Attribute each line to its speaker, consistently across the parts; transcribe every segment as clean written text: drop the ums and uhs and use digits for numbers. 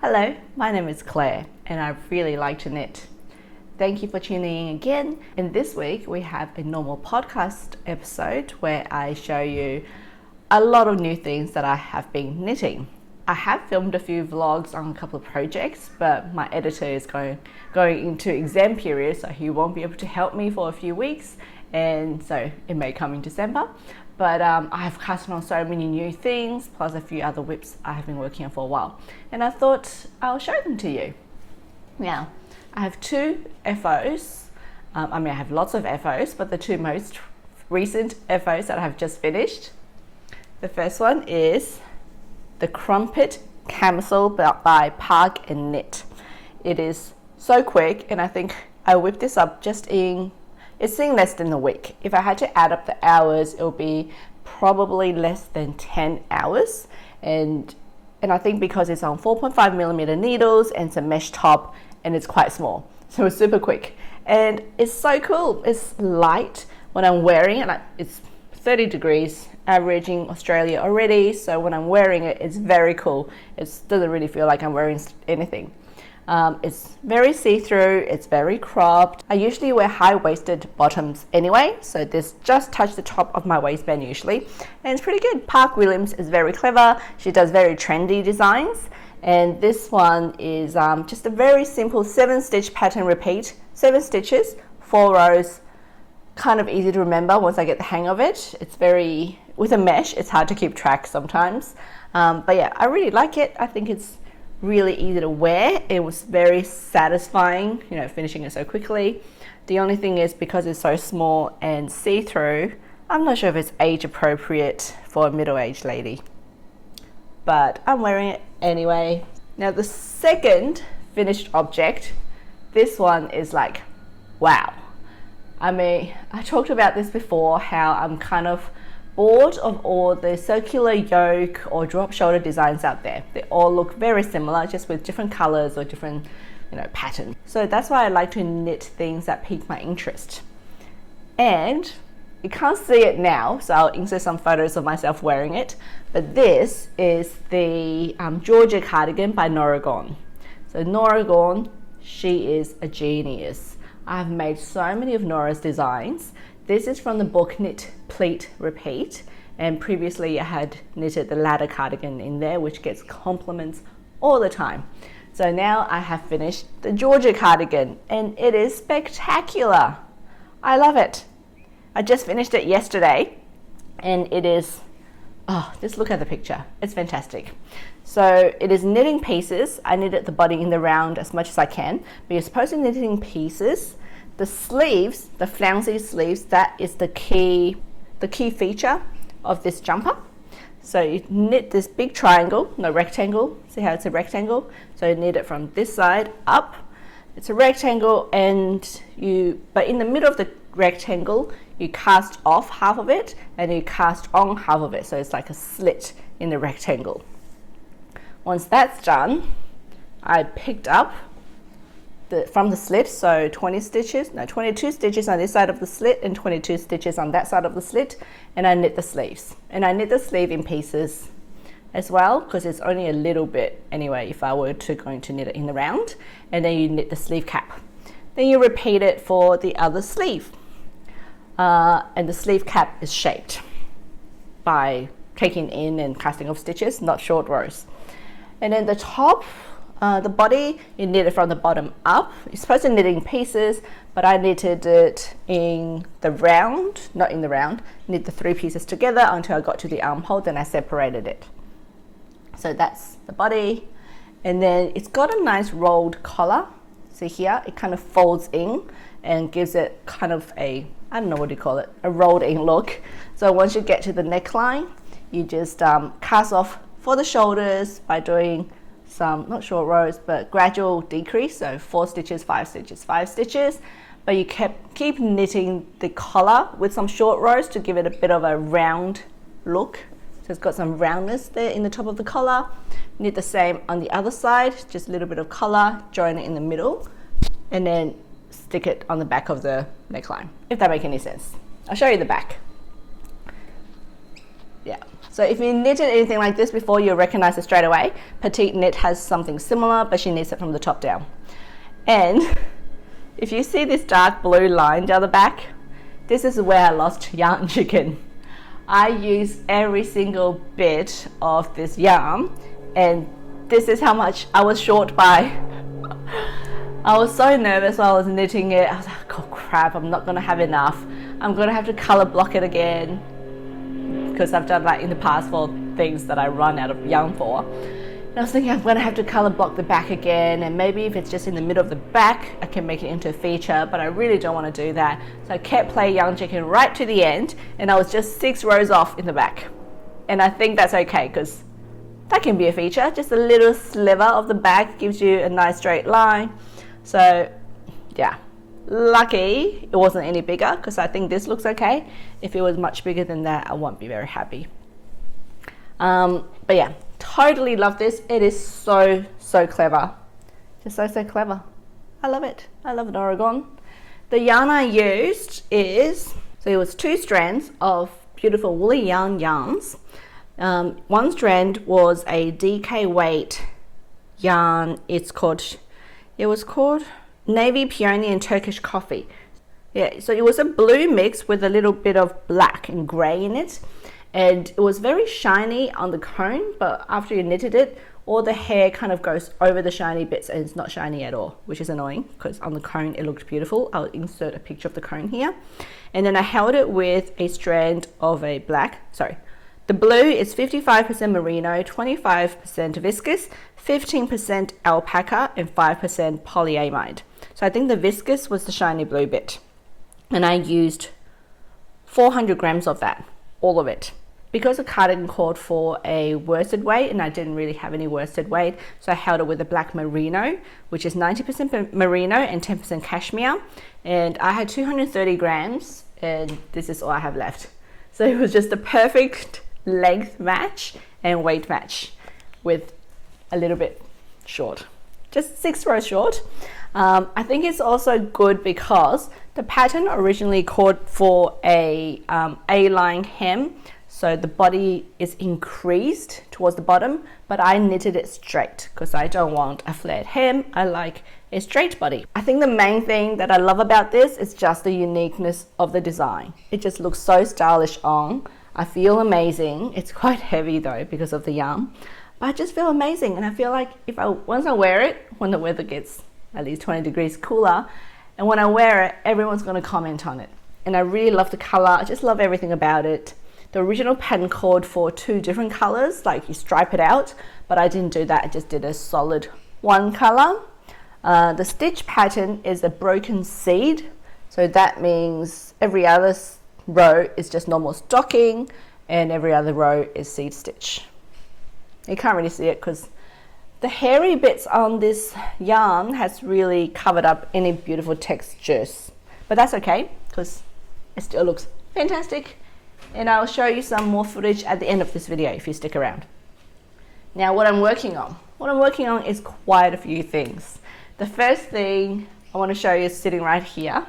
Speaker 1: Hello, my name is Claire and I really like to knit. Thank you for tuning in again. And this week we have a normal podcast episode where I show you a lot of new things that I have been knitting. I have filmed a few vlogs on a couple of projects, but my editor is going into exam period, so he won't be able to help me for a few weeks, and so it may come in December. But I have cast on so many new things, plus a few other WIPs I have been working on for a while, and I thought I'll show them to you. Now, I have two FOs. I have lots of FOs, but the two most recent FOs that I have just finished. The first one is the Crumpet camisole by Hygge and Knit. It is so quick, and I think I whipped this up it's in less than a week. If I had to add up the hours, it will be probably less than 10 hours. And I think because it's on 4.5mm needles and it's a mesh top and it's quite small. So it's super quick. And it's so cool. It's light when I'm wearing it. It's 30 degrees average in Australia already. So when I'm wearing it, it's very cool. It doesn't really feel like I'm wearing anything. It's very see-through, it's very cropped. I usually wear high-waisted bottoms anyway, so this just touches the top of my waistband usually, and it's pretty good. Park Williams is very clever. She does very trendy designs, and this one is just a very simple 7-stitch pattern repeat. 7 stitches, 4 rows, kind of easy to remember once I get the hang of it. It's very, with a mesh, it's hard to keep track sometimes, but yeah, I really like it. I think it's really easy to wear. It was very satisfying, finishing it so quickly. The only thing is, because it's so small and see-through, I'm not sure if it's age appropriate for a middle-aged lady, but I'm wearing it anyway. Now the second finished object, this one is like, wow. I talked about this before, how I'm kind of bored of all the circular yoke or drop shoulder designs out there. They all look very similar, just with different colors or different patterns. So that's why I like to knit things that pique my interest. And you can't see it now, so I'll insert some photos of myself wearing it, but this is the Georgia cardigan by Norah Gaughn. So Norah Gaughn, she is a genius. I've made so many of Norah's designs. This is from the book Knit, Pleat, Repeat, and previously I had knitted the ladder cardigan in there, which gets compliments all the time. So now I have finished the Georgia cardigan, and it is spectacular. I love it. I just finished it yesterday, and it is, just look at the picture. It's fantastic. So it is knitting pieces. I knitted the body in the round as much as I can, but you're supposed to knit in pieces. The sleeves, the flouncy sleeves, that is the key feature of this jumper. So you knit this big triangle, no rectangle. See how it's a rectangle? So you knit it from this side up. It's a rectangle, but in the middle of the rectangle, you cast off half of it and you cast on half of it. So it's like a slit in the rectangle. Once that's done, I picked up from the slit, so 22 stitches on this side of the slit and 22 stitches on that side of the slit, and I knit the sleeves. And I knit the sleeve in pieces as well, because it's only a little bit anyway if I were going to knit it in the round. And then you knit the sleeve cap. Then you repeat it for the other sleeve. And the sleeve cap is shaped by taking in and casting off stitches, not short rows. And then the top, the body, you knit it from the bottom up. You're supposed to knit it in pieces, but I knitted it in the round, not in the round. Knit the 3 pieces together until I got to the armhole, then I separated it. So that's the body. And then it's got a nice rolled collar. See here, it kind of folds in and gives it kind of a rolled in look. So once you get to the neckline, you just cast off for the shoulders by doing some, not short rows, but gradual decrease. So 4 stitches, 5 stitches, 5 stitches. But you keep knitting the collar with some short rows to give it a bit of a round look. So it's got some roundness there in the top of the collar. Knit the same on the other side, just a little bit of color, join it in the middle, and then stick it on the back of the neckline, if that makes any sense. I'll show you the back. Yeah, So if you knitted anything like this before, you'll recognize it straight away. Petite Knit has something similar, but she knits it from the top down. And if you see this dark blue line down the back, this is where I lost yarn chicken. I used every single bit of this yarn, and this is how much I was short by. I was so nervous while I was knitting it. I was like, oh crap, I'm not gonna have enough. I'm gonna have to color block it again, because I've done that in the past for things that I run out of yarn for. And I was thinking I'm gonna have to color block the back again, and maybe if it's just in the middle of the back, I can make it into a feature, but I really don't want to do that. So I kept playing yarn chicken right to the end, and I was just 6 rows off in the back. And I think that's okay, because that can be a feature. Just a little sliver of the back gives you a nice straight line. So yeah, lucky it wasn't any bigger, because I think this looks okay. If it was much bigger than that, I won't be very happy. But yeah, totally love this. It is so clever. Just so clever. I love it. I love Norah Gaughn. The yarn I used is, so it was 2 strands of beautiful woolly yarns. One strand was a DK weight yarn. It was called Navy Peony and Turkish Coffee. Yeah, so it was a blue mix with a little bit of black and grey in it. And it was very shiny on the cone, but after you knitted it, all the hair kind of goes over the shiny bits and it's not shiny at all, which is annoying because on the cone it looked beautiful. I'll insert a picture of the cone here. And then I held it with a strand of a the blue is 55% merino, 25% viscose, 15% alpaca, and 5% polyamide. So I think the viscose was the shiny blue bit. And I used 400 grams of that, all of it. Because the cardigan called for a worsted weight and I didn't really have any worsted weight, so I held it with a black merino, which is 90% merino and 10% cashmere. And I had 230 grams and this is all I have left. So it was just a perfect length match and weight match with a little bit short, just 6 rows short. I think it's also good because the pattern originally called for a A-line hem, so the body is increased towards the bottom, but I knitted it straight because I don't want a flared hem. I like a straight body. I think the main thing that I love about this is just the uniqueness of the design. It just looks so stylish on. I feel amazing. It's quite heavy though because of the yarn, but I just feel amazing. And I feel like once I wear it, when the weather gets at least 20 degrees cooler, and when I wear it, everyone's going to comment on it. And I really love the color. I just love everything about it. The original pattern called for 2 different colors, like you stripe it out, but I didn't do that. I just did a solid 1 color. The stitch pattern is a broken seed, so that means every other row is just normal stocking and every other row is seed stitch. You can't really see it because the hairy bits on this yarn has really covered up any beautiful textures, but that's okay because it still looks fantastic. And I'll show you some more footage at the end of this video if you stick around. Now what I'm working on is quite a few things. The first thing I want to show you is sitting right here,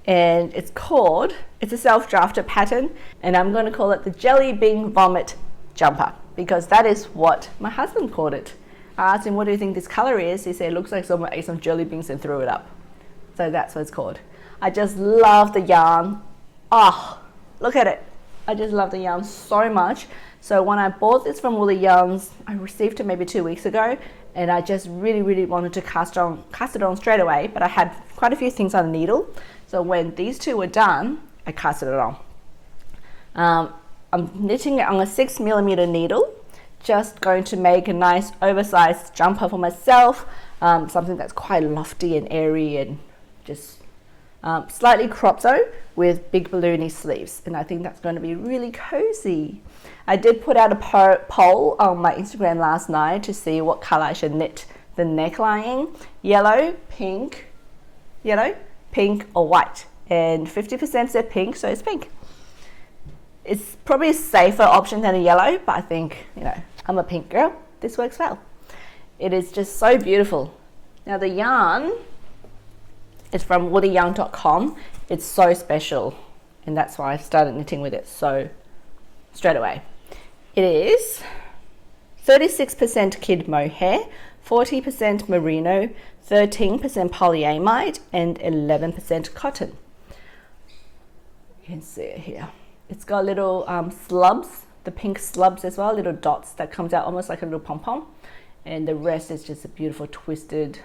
Speaker 1: and it's a self-drafted pattern, and I'm going to call it the Jellybean Vomit Jumper because that is what my husband called it. I asked him, what do you think this color is? He said, it looks like someone ate some jelly beans and threw it up. So that's what it's called. I just love the yarn. Oh, look at it. I just love the yarn so much. So when I bought this from Woolly Yarns, I received it maybe 2 weeks ago, and I just really wanted to cast it on straight away, but I had quite a few things on the needle. So when these 2 were done, I casted it on. I'm knitting it on a 6mm needle, just going to make a nice oversized jumper for myself, something that's quite lofty and airy and just slightly cropped though with big balloony sleeves, and I think that's going to be really cozy. I did put out a poll on my Instagram last night to see what color I should knit the neckline in. Yellow, pink, or white, and 50% said pink, so it's pink. It's probably a safer option than a yellow, but I think, I'm a pink girl, this works well. It is just so beautiful. Now the yarn is from woolyyarn.com. It's so special, and that's why I started knitting with it so straight away. It is 36% kid mohair, 40% merino, 13% polyamide, and 11% cotton. You can see it here. It's got little slubs, the pink slubs as well, little dots that comes out almost like a little pom-pom. And the rest is just a beautiful twisted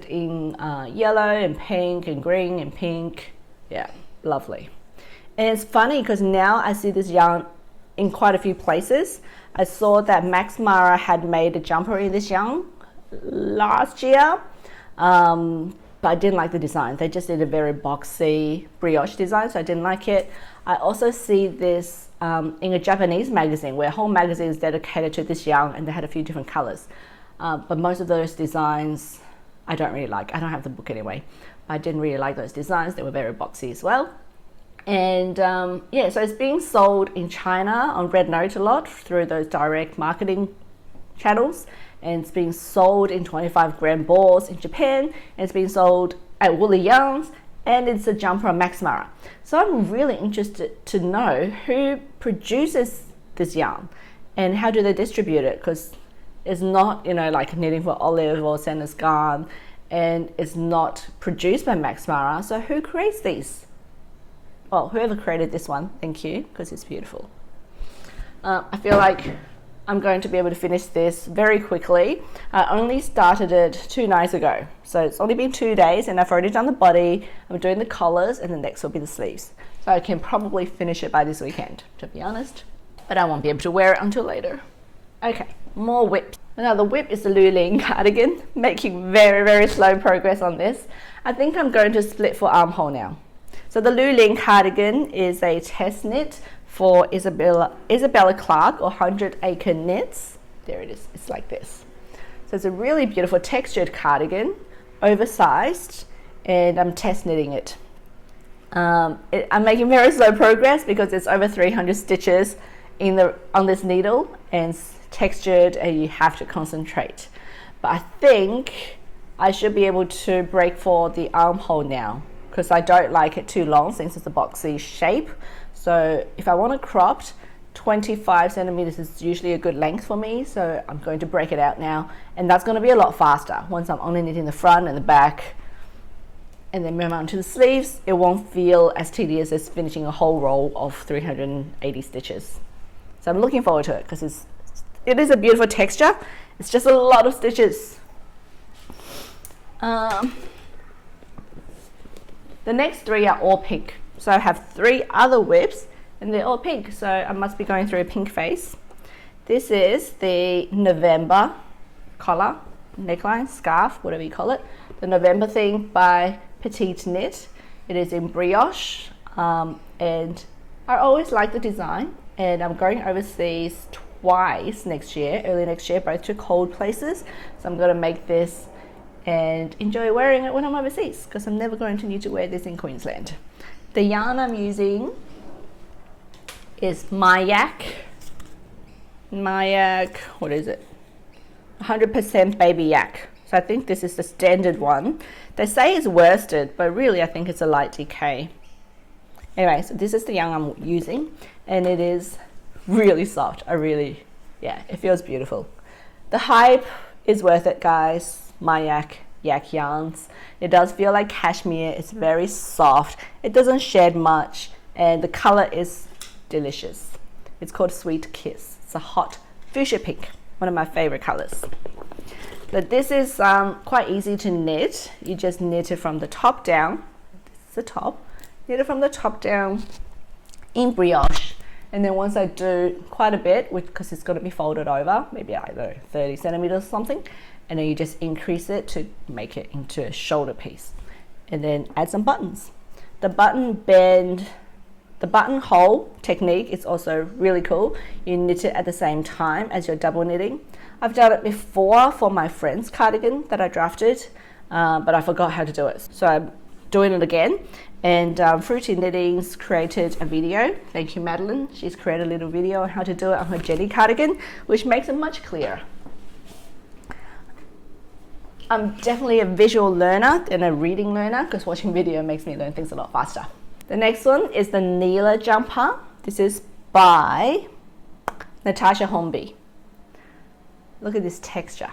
Speaker 1: in yellow and pink and green and pink. Yeah, lovely. And it's funny because now I see this yarn in quite a few places. I saw that Max Mara had made a jumper in this yarn last year, but I didn't like the design. They just did a very boxy brioche design, so I didn't like it. I also see this in a Japanese magazine where a whole magazine is dedicated to this yarn, and they had a few different colors. But most of those designs I don't really like. I don't have the book anyway. I didn't really like those designs. They were very boxy as well. And yeah, so it's being sold in China on Red Note a lot through those direct marketing channels, and it's being sold in 25-gram balls in Japan, and it's being sold at Woolly Yarns, and it's a jumper on Max Mara. So I'm really interested to know who produces this yarn and how do they distribute it, because it's not, you know, like Knitting for Olive or Santa's Gaughn, and it's not produced by Max Mara. So who creates these? Well, whoever created this one, thank you, because it's beautiful. I feel like I'm going to be able to finish this very quickly. I only started it 2 nights ago, so it's only been 2 days, and I've already done the body. I'm doing the collars, and the next will be the sleeves. So I can probably finish it by this weekend, to be honest, but I won't be able to wear it until later. Okay, more WIPs. Now the WIP is the Lulene cardigan, making very, very slow progress on this. I think I'm going to split for armhole now. So the Lulene cardigan is a test knit for Isabella Clark or 100 Acre Knits. There it is, it's like this. So it's a really beautiful textured cardigan, oversized, and I'm test knitting it. I'm making very slow progress because it's over 300 stitches on this needle, and it's textured and you have to concentrate. But I think I should be able to break for the armhole now, because I don't like it too long since it's a boxy shape. So if I want it cropped, 25 centimeters is usually a good length for me. So I'm going to break it out now, and that's going to be a lot faster. Once I'm only knitting the front and the back, and then move on to the sleeves, it won't feel as tedious as finishing a whole row of 380 stitches. So I'm looking forward to it because it is a beautiful texture. It's just a lot of stitches. The next 3 are all pink. So I have 3 other WIPs and they're all pink. So I must be going through a pink phase. This is the November collar, neckline, scarf, whatever you call it. The November thing by Petite Knit. It is in brioche, and I always like the design, and I'm going overseas twice next year, early next year, both to cold places. So I'm going to make this and enjoy wearing it when I'm overseas, because I'm never going to need to wear this in Queensland. The yarn I'm using is Myak, what is it? 100% baby yak. So I think this is the standard one. They say it's worsted, but really I think it's a light DK. Anyway, so this is the yarn I'm using, and it is really soft. Yeah, it feels beautiful. The hype is worth it, guys. Yak yarns. It does feel like cashmere. It's very soft. It doesn't shed much, and the color is delicious. It's called Sweet Kiss. It's a hot fuchsia pink, one of my favorite colors. But this is quite easy to knit. You just knit it from the top down. This is the top. Knit it from the top down in brioche. And then once I do quite a bit, because it's going to be folded over, maybe, I don't know, 30 centimeters or something, and then you just increase it to make it into a shoulder piece. And then add some buttons. The button hole technique is also really cool. You knit it at the same time as you're double knitting. I've done it before for my friend's cardigan that I drafted, but I forgot how to do it. So I'm doing it again. And Fruity Knitting's created a video. Thank you, Madeline. She's created a little video on how to do it on her Jelly cardigan, which makes it much clearer. I'm definitely a visual learner than a reading learner, because watching video makes me learn things a lot faster. The next one is the Nila jumper. This is by Natasha Hornby. Look at this texture.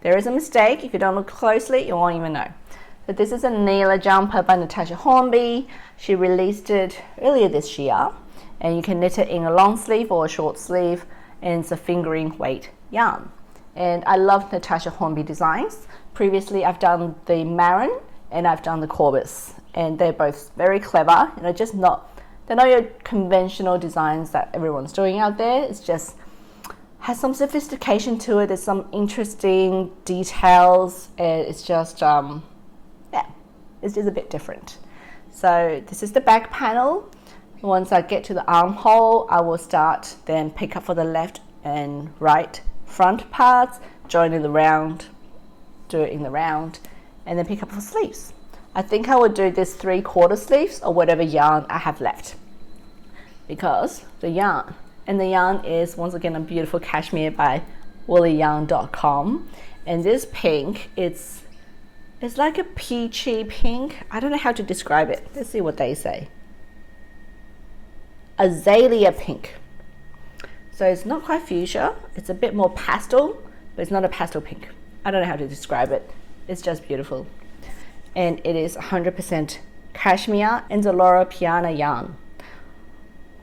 Speaker 1: There is a mistake. If you don't look closely, you won't even know. But this is a Nila jumper by Natasha Hornby. She released it earlier this year, and you can knit it in a long sleeve or a short sleeve, and it's a fingering weight yarn. And I love Natasha Hornby designs. Previously, I've done the Marin and I've done the Corbis, and they're both very clever. You know, they're not your conventional designs that everyone's doing out there. It's just has some sophistication to it. There's some interesting details, and it's just it's just a bit different. So this is the back panel. Once I get to the armhole, I will start then pick up for the left and right front parts, join in the round, do it in the round, and then pick up for sleeves. I think I would do this 3/4 sleeves or whatever yarn I have left, because the yarn is once again a beautiful cashmere by woollyyarn.com, and this pink, it's like a peachy pink. I don't know how to describe it. Let's see what they say. Azalea pink. So it's not quite fuchsia. It's a bit more pastel, but it's not a pastel pink. I don't know how to describe it. It's just beautiful. And it is 100% cashmere and the Loro Piana yarn.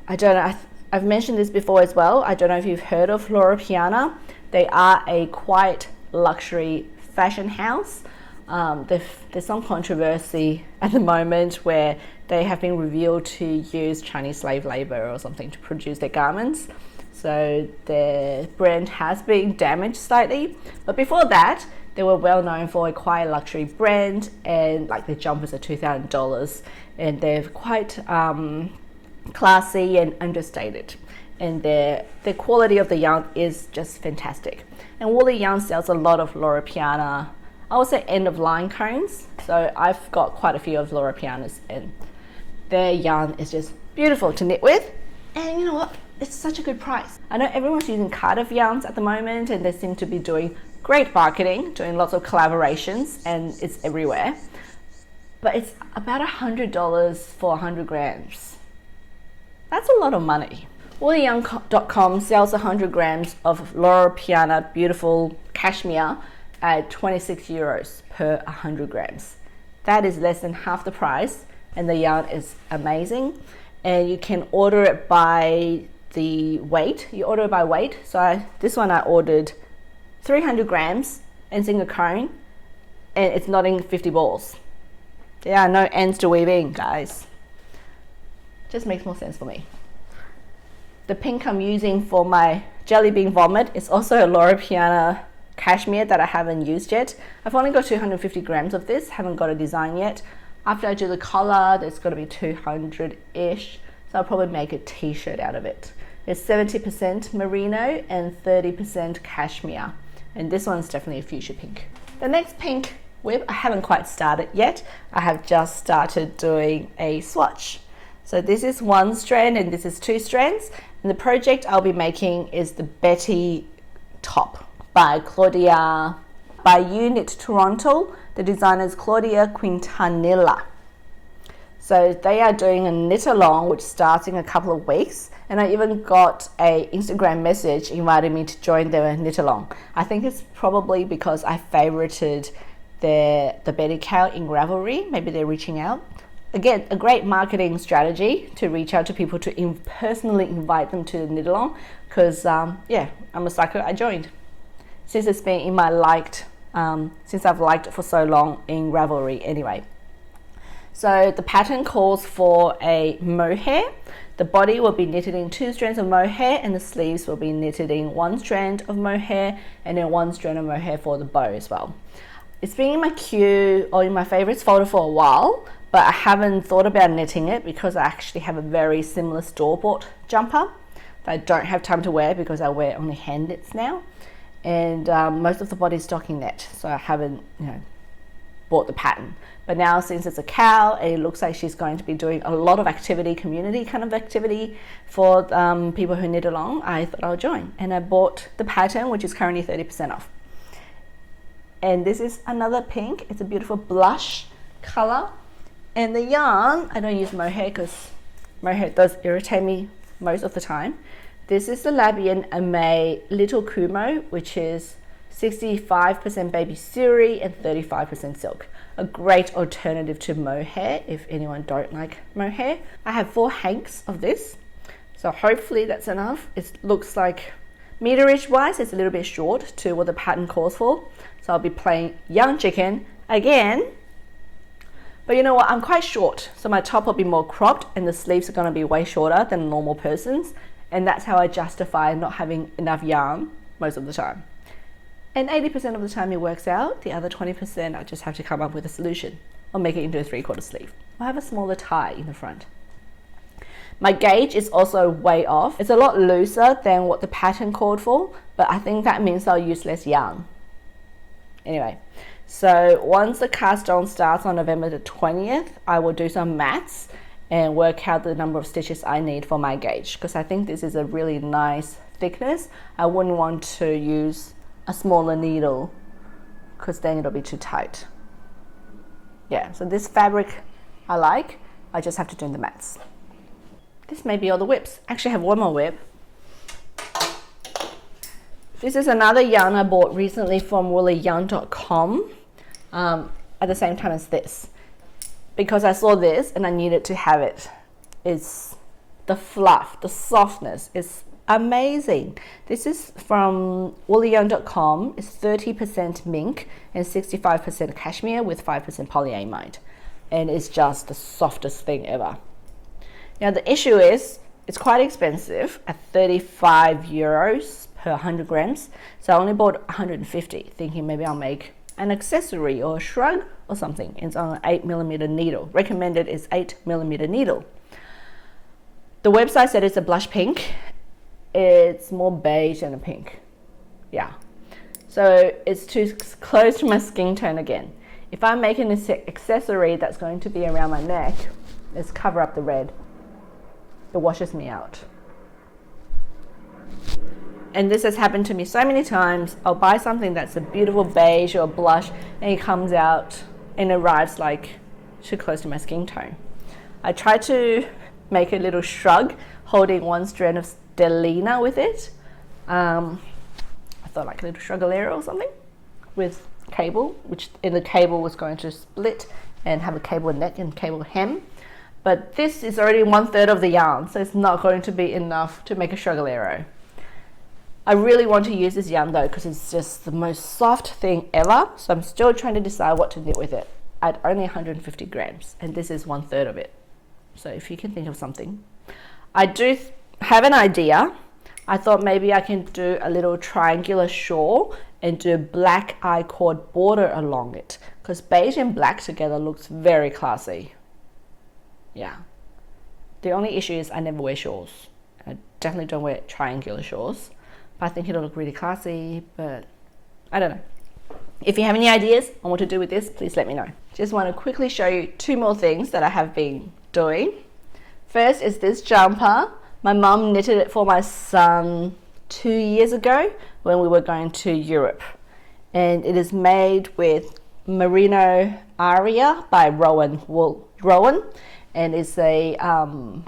Speaker 1: I don't know, I've mentioned this before as well. I don't know if you've heard of Loro Piana. They are a quite luxury fashion house. There's some controversy at the moment where they have been revealed to use Chinese slave labor or something to produce their garments. So their brand has been damaged slightly. But before that, they were well known for a quite luxury brand, and like their jumpers are $2,000, and they're quite classy and understated. And the quality of the yarn is just fantastic. And Woolly Yarn sells a lot of Loro Piana, I would say end of line cones. So I've got quite a few of Loro Pianas, and their yarn is just beautiful to knit with. And you know what? It's such a good price. I know everyone's using Cardiff yarns at the moment, and they seem to be doing great marketing, doing lots of collaborations, and it's everywhere. But it's about $100 for 100 grams. That's a lot of money. Woollyyarn.com sells 100 grams of Loro Piana beautiful cashmere at 26 euros per 100 grams. That is less than half the price, and the yarn is amazing. And you can order it by the weight. You order it by weight. So this one I ordered 300 grams and single cone, and it's not in 50 balls. There are no ends to weave in, guys. Just makes more sense for me. The pink I'm using for my Jellybean Vomit is also a Loro Piana cashmere that I haven't used yet. I've only got 250 grams of this, haven't got a design yet. After I do the collar, there's got to be 200-ish, so I'll probably make a t-shirt out of it. It's 70% merino and 30% cashmere, and this one's definitely a fuchsia pink. The next pink whip, I haven't quite started yet. I have just started doing a swatch. So this is one strand and this is two strands, and the project I'll be making is the Betty top by Unit Toronto. The designer is Claudia Quintanilla. So they are doing a knit along which starts in a couple of weeks, and I even got a Instagram message inviting me to join their knit along. I think it's probably because I favorited the Betty Cow in Ravelry. Maybe they're reaching out. Again, a great marketing strategy to reach out to people to personally invite them to the knit along, because yeah, I'm a sucker. I joined since it's been in my since I've liked it for so long in Ravelry anyway. So the pattern calls for a mohair. The body will be knitted in 2 strands of mohair, and the sleeves will be knitted in 1 strand of mohair, and then 1 strand of mohair for the bow as well. It's been in my queue or in my favorites folder for a while, but I haven't thought about knitting it because I actually have a very similar store-bought jumper that I don't have time to wear because I wear only hand knits now, and most of the body is stocking knit, so I haven't bought the pattern. But now, since it's a cow, it looks like she's going to be doing a lot of activity, community kind of activity for people who knit along. I thought I'll join, and I bought the pattern, which is currently 30% off. And this is another pink. It's a beautiful blush color, and the yarn, I don't use mohair because mohair does irritate me most of the time. This is the Labian Amay Little Kumo, which is 65% baby suri and 35% silk. A great alternative to mohair if anyone don't like mohair. I have 4 hanks of this, so hopefully that's enough. It looks like meterage wise it's a little bit short to what the pattern calls for, so I'll be playing young chicken again. But you know what, I'm quite short, so my top will be more cropped and the sleeves are going to be way shorter than a normal person's, and that's how I justify not having enough yarn most of the time. And 80% of the time it works out. The other 20% I just have to come up with a solution or make it into a 3/4 sleeve. I have a smaller tie in the front. My gauge is also way off. It's a lot looser than what the pattern called for, but I think that means I'll use less yarn. Anyway, so once the cast on starts on November the 20th, I will do some maths and work out the number of stitches I need for my gauge, because I think this is a really nice thickness. I wouldn't want to use a smaller needle because then it'll be too tight. Yeah, so this fabric I like. I just have to do the maths. This may be all the WIPs. Actually, I have one more WIP. This is another yarn I bought recently from woollyyarn.com at the same time as this, because I saw this and I needed to have it. It's the fluff, the softness is amazing. This is from woollyyarn.com. It's 30% mink and 65% cashmere with 5% polyamide, and it's just the softest thing ever. Now the issue is it's quite expensive at 35 euros per 100 grams, so I only bought 150 thinking maybe I'll make an accessory or a shrug or something. It's on an 8mm needle. Recommended is 8mm needle. The website said it's a blush pink. It's more beige than a pink. Yeah, so it's too close to my skin tone again. If I make an accessory that's going to be around my neck, let's cover up the red. It washes me out. And this has happened to me so many times. I'll buy something that's a beautiful beige or blush and it comes out and arrives like too close to my skin tone. I tried to make a little shrug holding one strand of Stellina with it. I thought like a little shruggalero or something with cable, which in the cable was going to split and have a cable neck and cable hem. But this is already 1/3 of the yarn, so it's not going to be enough to make a shruggalero. I really want to use this yarn though because it's just the most soft thing ever, so I'm still trying to decide what to knit with it at only 150 grams, and this is 1/3 of it. So if you can think of something. I do have an idea. I thought maybe I can do a little triangular shawl and do black I-cord border along it, because beige and black together looks very classy. Yeah. The only issue is I never wear shawls. I definitely don't wear triangular shawls, but I think it'll look really classy, but I don't know. If you have any ideas on what to do with this, please let me know. Just want to quickly show you 2 more things that I have been doing. First is this jumper. My mum knitted it for my son 2 years ago when we were going to Europe, and it is made with Merino Aria by Rowan, and it's a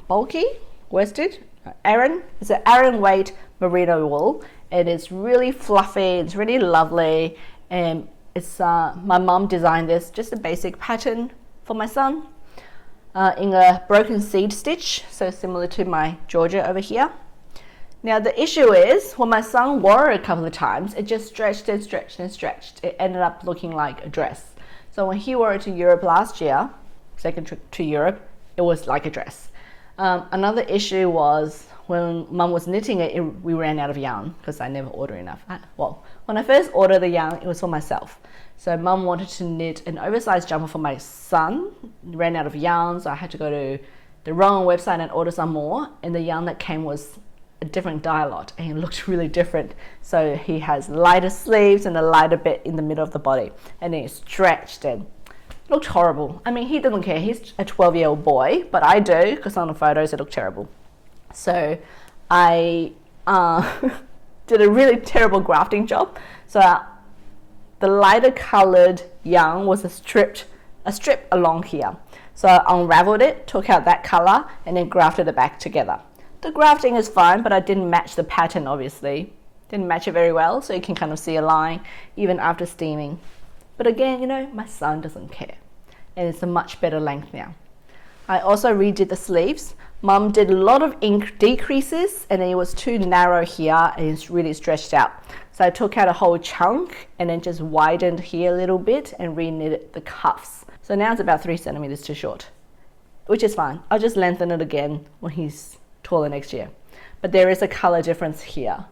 Speaker 1: bulky worsted Aran. It's an Aran weight merino wool, and it's really fluffy. It's really lovely, and it's my mum designed this, just a basic pattern for my son. In a broken seed stitch, so similar to my Georgia over here. Now the issue is, when my son wore it a couple of times, it just stretched and stretched and stretched. It ended up looking like a dress. So when he wore it to Europe last year, second trip to Europe, it was like a dress. Another issue was when mum was knitting it, we ran out of yarn because I never order enough. Well, when I first ordered the yarn, it was for myself. So mum wanted to knit an oversized jumper for my son, ran out of yarn, so I had to go to the wrong website and order some more, and the yarn that came was a different dye lot and it looked really different. So he has lighter sleeves and a lighter bit in the middle of the body, and then it stretched and looked horrible. I mean, he doesn't care, he's a 12-year-old boy, but I do, because on the photos it looked terrible. So I did a really terrible grafting job. So the lighter colored yarn was a strip along here. So I unraveled it, took out that color, and then grafted it back together. the grafting is fine, but I didn't match the pattern, obviously. Didn't match it very well, so you can kind of see a line even after steaming. But again, you know, my son doesn't care, and it's a much better length now. I also redid the sleeves. Mum did a lot of ink decreases, and it was too narrow here and it's really stretched out. So I took out a whole chunk and then just widened here a little bit and re-knitted the cuffs. So now it's about 3 centimeters too short, which is fine. I'll just lengthen it again when he's taller next year. But there is a color difference here.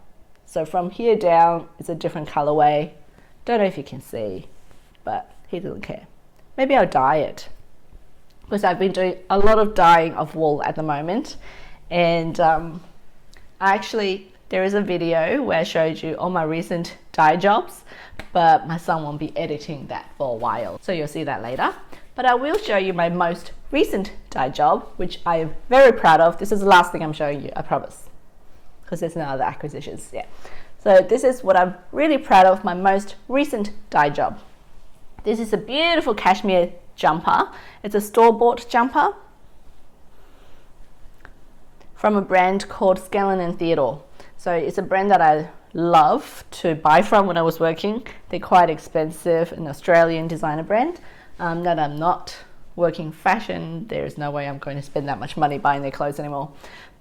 Speaker 1: So from here down, it's a different colorway. Don't know if you can see, but he doesn't care. Maybe I'll dye it, because I've been doing a lot of dyeing of wool at the moment. And there is a video where I showed you all my recent dye jobs, but my son won't be editing that for a while, so you'll see that later. But I will show you my most recent dye job, which I am very proud of. This is the last thing I'm showing you, I promise, because there's no other acquisitions. Yeah. So this is what I'm really proud of, my most recent dye job. This is a beautiful cashmere jumper. It's a store-bought jumper from a brand called Gaughn & Theodore. So it's a brand that I love to buy from when I was working. They're quite expensive, an Australian designer brand. That I'm not working fashion, there's no way I'm going to spend that much money buying their clothes anymore.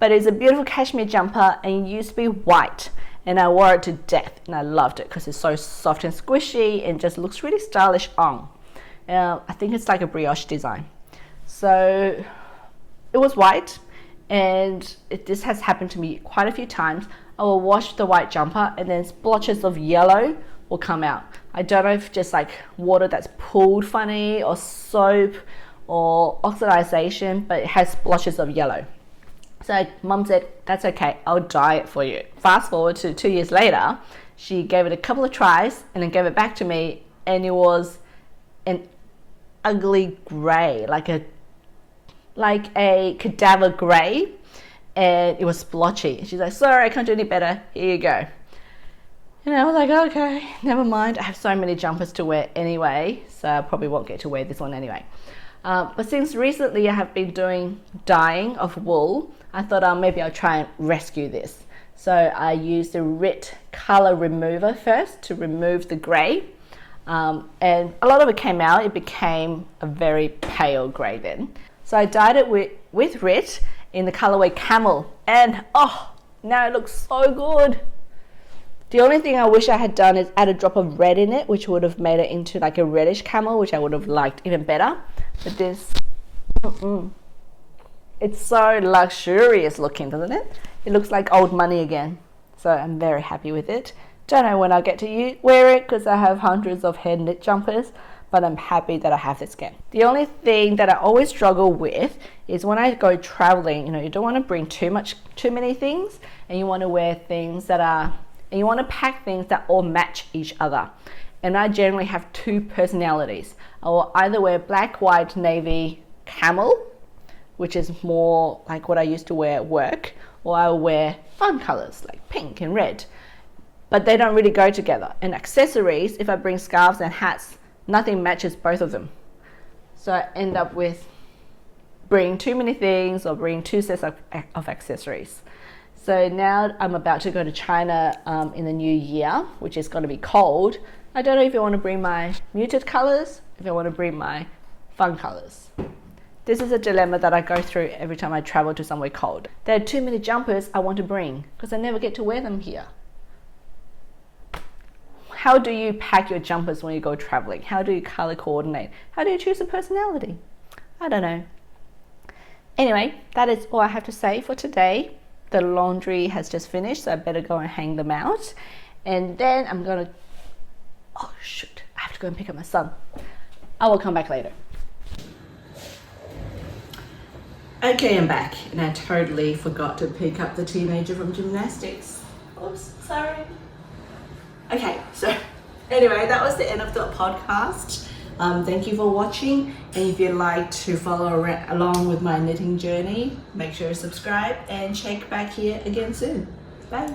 Speaker 1: But it's a beautiful cashmere jumper, and it used to be white, and I wore it to death, and I loved it because it's so soft and squishy and just looks really stylish on. I think it's like a brioche design. So it was white, and this has happened to me quite a few times. I will wash the white jumper and then splotches of yellow will come out. I don't know if just like water that's pooled funny or soap or oxidization, but it has splotches of yellow. So Mum said, that's okay, I'll dye it for you. Fast forward to 2 years later, she gave it a couple of tries and then gave it back to me, and it was an ugly gray, like a cadaver gray, and it was splotchy. She's like, sorry, I can't do any better, here you go. And I was like, okay, never mind. I have so many jumpers to wear anyway, so I probably won't get to wear this one anyway. But since recently I have been doing dyeing of wool, I thought maybe I'll try and rescue this. So I used the RIT color remover first to remove the grey. And a lot of it came out. It became a very pale grey then. So I dyed it with RIT in the colorway Camel, and oh, now it looks so good. The only thing I wish I had done is add a drop of red in it, which would have made it into like a reddish camel, which I would have liked even better. But this, it's so luxurious looking, doesn't it? It looks like old money again. So I'm very happy with it. Don't know when I'll get to wear it because I have hundreds of hand knit jumpers, but I'm happy that I have this again. The only thing that I always struggle with is when I go traveling, you don't want to bring too many things, and you want to wear things and you want to pack things that all match each other. And I generally have two personalities. I will either wear black, white, navy, camel, which is more like what I used to wear at work, or I will wear fun colors like pink and red. But they don't really go together. And accessories, if I bring scarves and hats, nothing matches both of them. So I end up with bringing too many things or bringing two sets of accessories. So now I'm about to go to China in the new year, which is going to be cold. I don't know if I want to bring my muted colors, if I want to bring my fun colors. This is a dilemma that I go through every time I travel to somewhere cold. There are too many jumpers I want to bring because I never get to wear them here. How do you pack your jumpers when you go traveling? How do you color coordinate? How do you choose a personality? I don't know. Anyway, that is all I have to say for today. The laundry has just finished, so I better go and hang them out. And then I'm gonna, oh shoot, I have to go and pick up my son. I will come back later. Okay, I'm back, and I totally forgot to pick up the teenager from gymnastics. Oops, sorry. Okay, so anyway, that was the end of the podcast. Thank you for watching, and if you'd like to follow along with my knitting journey, make sure to subscribe and check back here again soon. Bye.